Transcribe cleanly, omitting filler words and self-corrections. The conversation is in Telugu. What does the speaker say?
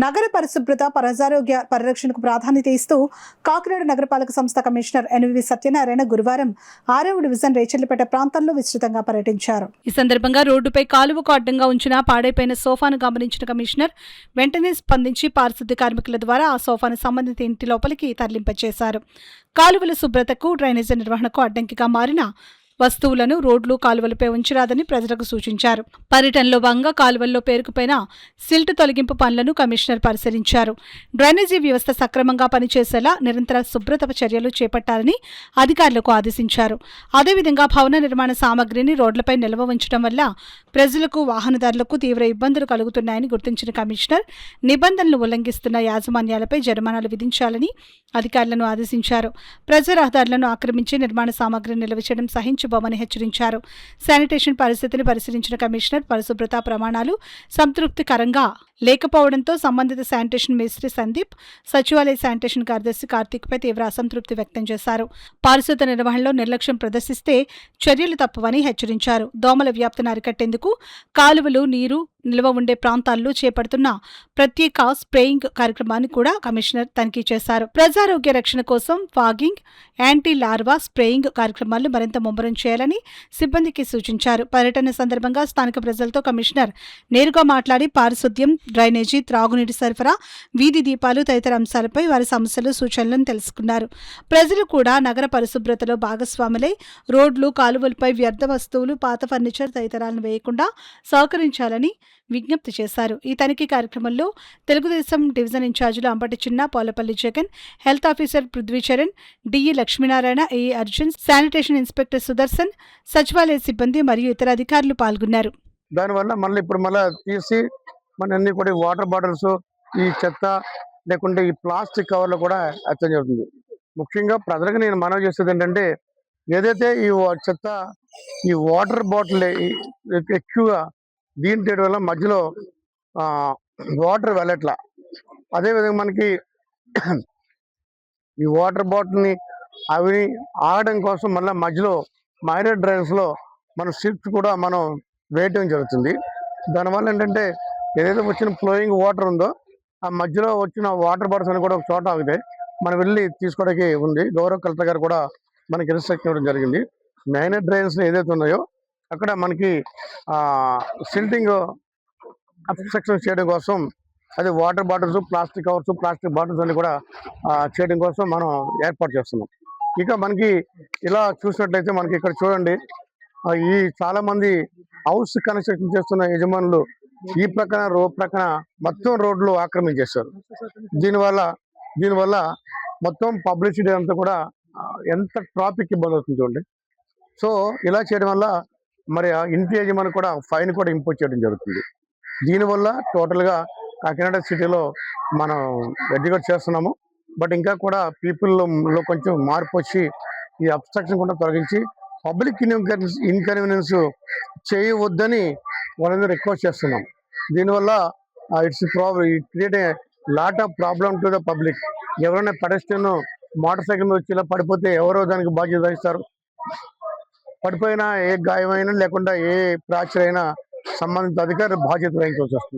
నగర పరిశుభ్రత ప్రజారోగ్య పరిరక్షణకు ప్రాధాన్యత ఇస్తూ కాకినాడ నగరపాలక సంస్థ కమిషనర్ ఎన్వి సత్యనారాయణ గురువారం 6వ డివిజన్ రేచర్లపేట ప్రాంతంలో విస్తృతంగా పర్యటించారు. ఈ సందర్భంగా రోడ్డుపై కాలువకు అడ్డంగా ఉంచిన పాడైపోయిన సోఫాను గమనించిన కమిషనర్ వెంటనే స్పందించి పారిశుద్ధ్య కార్మికుల ద్వారా ఆ సోఫాను సంబంధిత ఇంటి లోపలికి తరలింపచేశారు. కాలువల శుభ్రతకు డ్రైనేజీ నిర్వహణకు అడ్డంకిగా మారిన వస్తువులను రోడ్లు కాలువలపై ఉంచరాదని ప్రజలకు సూచించారు. పర్యటనలో భాగంగా కాలువల్లో పేరుకుపోయిన సిల్ట్ తొలగింపు పనులను కమిషనర్ పరిశీలించారు. డ్రైనేజీ వ్యవస్థ సక్రమంగా పనిచేసేలా నిరంతర శుభ్రత చర్యలు చేపట్టాలని అధికారులకు ఆదేశించారు. అదేవిధంగా భవన నిర్మాణ సామగ్రిని రోడ్లపై నిల్వ ఉంచడం వల్ల ప్రజలకు వాహనదారులకు తీవ్ర ఇబ్బందులు కలుగుతున్నాయని గుర్తించిన కమిషనర్ నిబంధనలు ఉల్లంఘిస్తున్న యాజమాన్యాలపై జరిమానాలు విధించాలని అధికారులను ఆదేశించారు. ప్రజా రహదారులను ఆక్రమించి నిర్మాణ సామగ్రిని నిల్వ చేయడం సహించబోమని హెచ్చరించారు. శానిటేషన్ పరిస్థితిని పరిశీలించిన కమిషనర్ పరిశుభ్రత ప్రమాణాలు సంతృప్తికరంగా లేకపోవడంతో సంబంధిత శానిటేషన్ మేస్త్రి సందీప్, సచివాలయ శానిటేషన్ కార్యదర్శి కార్తీక్పై తీవ్ర అసంతృప్తి వ్యక్తం చేశారు. పారిశుద్ధ నిర్వహణలో నిర్లక్ష్యం ప్రదర్శిస్తే చర్యలు తప్పవని హెచ్చరించారు. దోమల వ్యాప్తిని అరికట్టేందుకు కాలువలు, నీరు నిల్వ ఉండే ప్రాంతాల్లో చేపడుతున్న ప్రత్యేక స్ప్రేయింగ్ కార్యక్రమాన్ని కూడా కమిషనర్ తనిఖీ చేశారు. ప్రజారోగ్య రక్షణ కోసం ఫాగింగ్, యాంటీ లార్వా స్ప్రేయింగ్ కార్యక్రమాలను మరింత ముమ్మరం చేయాలని సిబ్బందికి సూచించారు. పర్యటన సందర్భంగా స్థానిక ప్రజలతో కమిషనర్ నేరుగా మాట్లాడి పారిశుద్ధ్యం, డ్రైనేజీ, త్రాగునీటి సరఫరా, వీధి దీపాలు తదితర అంశాలపై వారి సమస్యలు, సూచనలను తెలుసుకున్నారు. ప్రజలు కూడా నగర పరిశుభ్రతలో భాగస్వాములై రోడ్లు, కాలువలపై వ్యర్థ వస్తువులు, పాత ఫర్నిచర్ తదితరాలను వేయకుండా సహకరించాలని విజ్ఞప్తి చేశారు. ఈ తనిఖీ కార్యక్రమంలో తెలుగుదేశం డివిజన్ ఇన్ఛార్జీలు అంబటి చిన్న, Polapalli Jagan, health officer Prithvi Charan, DE Lakshminarayana, AE Arjun, sanitation inspector Sudarshan, సచివాలయ సిబ్బంది మరియు ఇతర అధికారులు పాల్గొన్నారు. దానివల్ల మళ్ళీ తీసి మన అన్ని కూడా వాటర్ బాటిల్స్, ఈ చెత్త లేకుంటే ఈ ప్లాస్టిక్ కవర్లు కూడా ఎత్తడం జరుగుతుంది. ముఖ్యంగా ప్రజలకు నేను మనవి చేసేది ఏంటంటే, ఏదైతే ఈ చెత్త, ఈ వాటర్ బాటిల్ ఎక్కువగా దీని తీయడం వల్ల మధ్యలో వాటర్ వెళ్ళట్లా. అదేవిధంగా మనకి ఈ వాటర్ బాటిల్ని అవి ఆగడం కోసం మళ్ళీ మధ్యలో మైనర్ డ్రైన్స్ లో మన సిల్ట్ కూడా మనం వేయటం జరుగుతుంది. దానివల్ల ఏంటంటే ఏదైతే వచ్చిన ఫ్లోయింగ్ వాటర్ ఉందో ఆ మధ్యలో వచ్చిన వాటర్ బాటిల్స్ అని కూడా ఒక చోట ఆగితే మనం వెళ్ళి తీసుకోవడానికి ఉంది. గౌరవ కలెక్టర్ గారు కూడా మనకి ఇన్స్ట్రక్షన్ ఇవ్వడం జరిగింది. మైనర్ డ్రైన్స్ ఏదైతే ఉన్నాయో అక్కడ మనకి సిల్టింగ్ అబ్స్ట్రక్షన్ చేయడం కోసం, అది water bottles, plastic covers, plastic bottles అన్ని కూడా చేయడం కోసం మనం ఏర్పాటు చేస్తున్నాం. ఇక మనకి ఇలా చూసినట్లయితే మనకి ఇక్కడ చూడండి, ఈ చాలా మంది హౌస్ కన్స్ట్రక్షన్ చేస్తున్న యజమానులు ఈ ప్రక్కన రోడ్ ప్రక్కన మొత్తం రోడ్లు ఆక్రమించేస్తారు. దీనివల్ల మొత్తం పబ్లిసిటీ అంతా కూడా ఎంత ట్రాఫిక్ ఇబ్బంది అవుతుంది చూడండి. సో ఇలా చేయడం వల్ల మరి ఆ ఇంటి యజమాని కూడా ఫైన్ కూడా ఇంపోజ్ చేయడం జరుగుతుంది. దీనివల్ల టోటల్గా కాకినాడ సిటీలో మనం ఎడ్యుకేట్ చేస్తున్నాము. బట్ ఇంకా కూడా పీపుల్లో కొంచెం మార్పు వచ్చి ఈ అబ్స్ట్రక్షన్ కూడా తొలగించి పబ్లిక్ ఇన్కన్వీనియన్స్ చేయవద్దని వాళ్ళందరూ రిక్వెస్ట్ చేస్తున్నాం. దీనివల్ల it create a lot of problem to the public. ఎవరైనా పెడస్ట్రియన్ మోటార్ సైకిల్ వచ్చి ఇలా పడిపోతే ఎవరో దానికి బాధ్యత వహిస్తారు. పడిపోయినా ఏ గాయమైనా లేకుండా ఏ ఫ్రాక్చర్ అయినా సంబంధిత అధికారి బాధ్యత వహించవలసి వస్తుంది.